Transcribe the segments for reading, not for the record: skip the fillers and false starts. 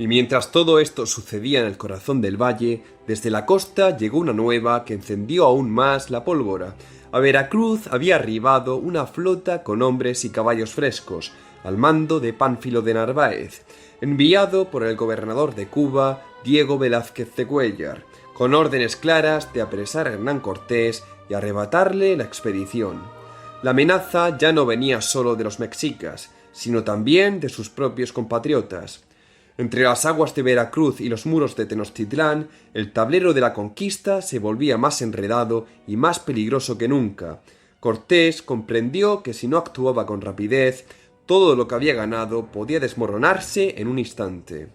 Y mientras todo esto sucedía en el corazón del valle, desde la costa llegó una nueva que encendió aún más la pólvora. A Veracruz había arribado una flota con hombres y caballos frescos, al mando de Pánfilo de Narváez, enviado por el gobernador de Cuba, Diego Velázquez de Cuéllar, con órdenes claras de apresar a Hernán Cortés y arrebatarle la expedición. La amenaza ya no venía solo de los mexicas, sino también de sus propios compatriotas. Entre las aguas de Veracruz y los muros de Tenochtitlán, el tablero de la conquista se volvía más enredado y más peligroso que nunca. Cortés comprendió que si no actuaba con rapidez, todo lo que había ganado podía desmoronarse en un instante.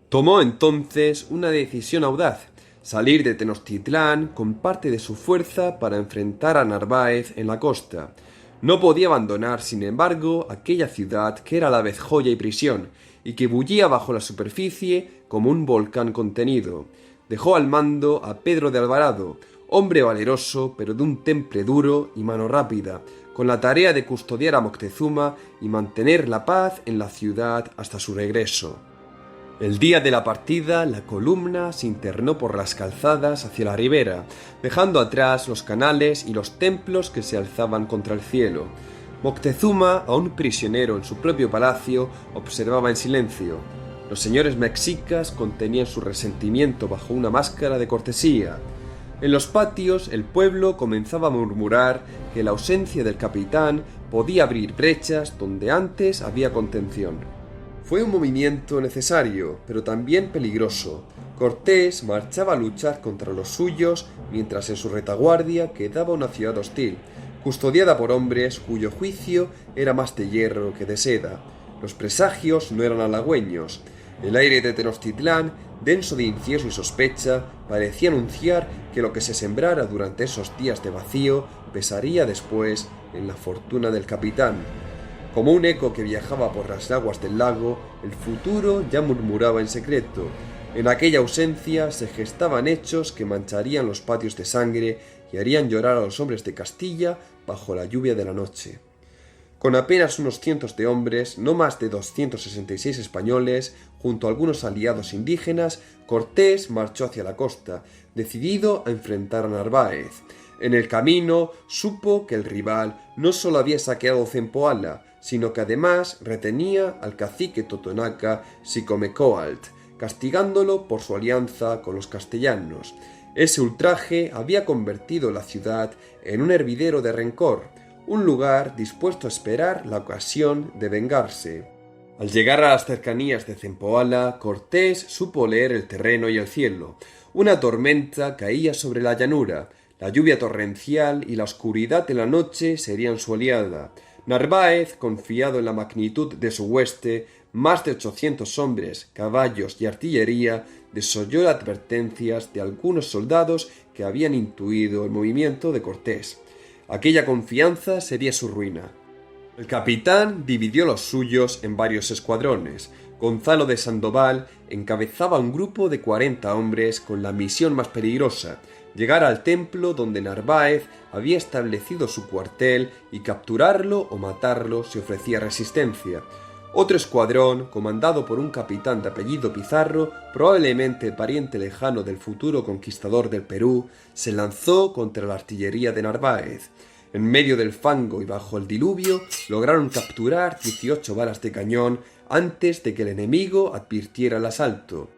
Tomó entonces una decisión audaz: salir de Tenochtitlán con parte de su fuerza para enfrentar a Narváez en la costa. No podía abandonar, sin embargo, aquella ciudad que era a la vez joya y prisión, y que bullía bajo la superficie como un volcán contenido. Dejó al mando a Pedro de Alvarado, hombre valeroso pero de un temple duro y mano rápida, con la tarea de custodiar a Moctezuma y mantener la paz en la ciudad hasta su regreso. El día de la partida, la columna se internó por las calzadas hacia la ribera, dejando atrás los canales y los templos que se alzaban contra el cielo. Moctezuma, aún prisionero en su propio palacio, observaba en silencio. Los señores mexicas contenían su resentimiento bajo una máscara de cortesía. En los patios, el pueblo comenzaba a murmurar que la ausencia del capitán podía abrir brechas donde antes había contención. Fue un movimiento necesario, pero también peligroso. Cortés marchaba a luchar contra los suyos, mientras en su retaguardia quedaba una ciudad hostil, custodiada por hombres cuyo juicio era más de hierro que de seda. Los presagios no eran halagüeños. El aire de Tenochtitlán, denso de incienso y sospecha, parecía anunciar que lo que se sembrara durante esos días de vacío pesaría después en la fortuna del capitán. Como un eco que viajaba por las aguas del lago, el futuro ya murmuraba en secreto. En aquella ausencia se gestaban hechos que mancharían los patios de sangre y harían llorar a los hombres de Castilla bajo la lluvia de la noche. Con apenas unos cientos de hombres, no más de 266 españoles, junto a algunos aliados indígenas, Cortés marchó hacia la costa, decidido a enfrentar a Narváez. En el camino supo que el rival no solo había saqueado Zempoala, sino que además retenía al cacique totonaca Xicomecoatl, castigándolo por su alianza con los castellanos. Ese ultraje había convertido la ciudad en un hervidero de rencor, un lugar dispuesto a esperar la ocasión de vengarse. Al llegar a las cercanías de Zempoala, Cortés supo leer el terreno y el cielo. Una tormenta caía sobre la llanura, la lluvia torrencial y la oscuridad de la noche serían su aliada. Narváez, confiado en la magnitud de su hueste, más de 800 hombres, caballos y artillería, desoyó las advertencias de algunos soldados que habían intuido el movimiento de Cortés. Aquella confianza sería su ruina. El capitán dividió los suyos en varios escuadrones. Gonzalo de Sandoval encabezaba un grupo de 40 hombres con la misión más peligrosa: llegar al templo donde Narváez había establecido su cuartel y capturarlo o matarlo si ofrecía resistencia. Otro escuadrón, comandado por un capitán de apellido Pizarro, probablemente pariente lejano del futuro conquistador del Perú, se lanzó contra la artillería de Narváez. En medio del fango y bajo el diluvio, lograron capturar 18 balas de cañón antes de que el enemigo advirtiera el asalto.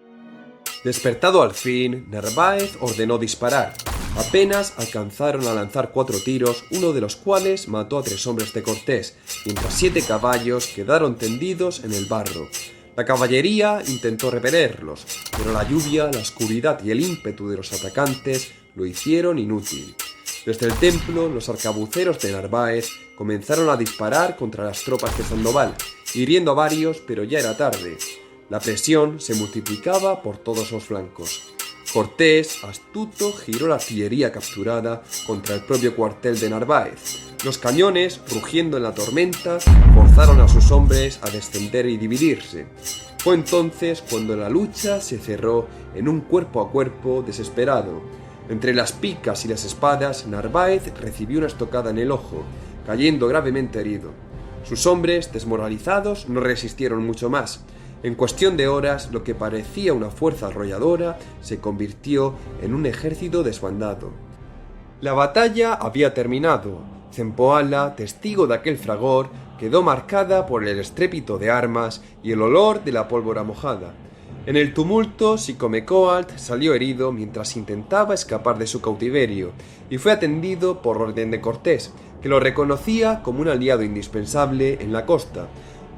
Despertado al fin, Narváez ordenó disparar. Apenas alcanzaron a lanzar 4 tiros, uno de los cuales mató a 3 hombres de Cortés, mientras 7 caballos quedaron tendidos en el barro. La caballería intentó repelerlos, pero la lluvia, la oscuridad y el ímpetu de los atacantes lo hicieron inútil. Desde el templo, los arcabuceros de Narváez comenzaron a disparar contra las tropas de Sandoval, hiriendo a varios, pero ya era tarde. La presión se multiplicaba por todos los flancos. Cortés, astuto, giró la artillería capturada contra el propio cuartel de Narváez. Los cañones, rugiendo en la tormenta, forzaron a sus hombres a descender y dividirse. Fue entonces cuando la lucha se cerró en un cuerpo a cuerpo desesperado. Entre las picas y las espadas, Narváez recibió una estocada en el ojo, cayendo gravemente herido. Sus hombres, desmoralizados, no resistieron mucho más. En cuestión de horas, lo que parecía una fuerza arrolladora se convirtió en un ejército desbandado. La batalla había terminado. Zempoala, testigo de aquel fragor, quedó marcada por el estrépito de armas y el olor de la pólvora mojada. En el tumulto, Sicomecoatl salió herido mientras intentaba escapar de su cautiverio y fue atendido por orden de Cortés, que lo reconocía como un aliado indispensable en la costa.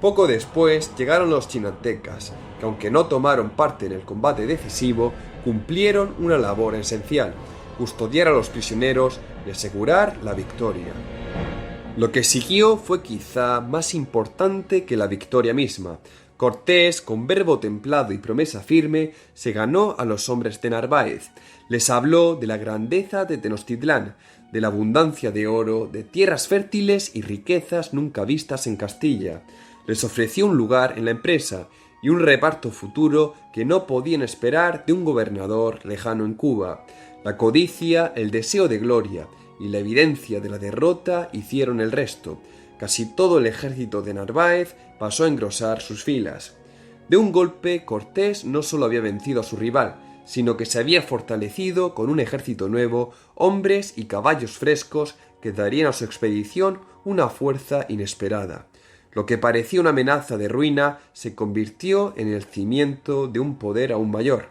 Poco después llegaron los chinantecas, que aunque no tomaron parte en el combate decisivo, cumplieron una labor esencial: custodiar a los prisioneros y asegurar la victoria. Lo que siguió fue quizá más importante que la victoria misma. Cortés, con verbo templado y promesa firme, se ganó a los hombres de Narváez. Les habló de la grandeza de Tenochtitlán, de la abundancia de oro, de tierras fértiles y riquezas nunca vistas en Castilla. Les ofreció un lugar en la empresa y un reparto futuro que no podían esperar de un gobernador lejano en Cuba. La codicia, el deseo de gloria y la evidencia de la derrota hicieron el resto. Casi todo el ejército de Narváez pasó a engrosar sus filas. De un golpe, Cortés no solo había vencido a su rival, sino que se había fortalecido con un ejército nuevo, hombres y caballos frescos que darían a su expedición una fuerza inesperada. Lo que parecía una amenaza de ruina se convirtió en el cimiento de un poder aún mayor.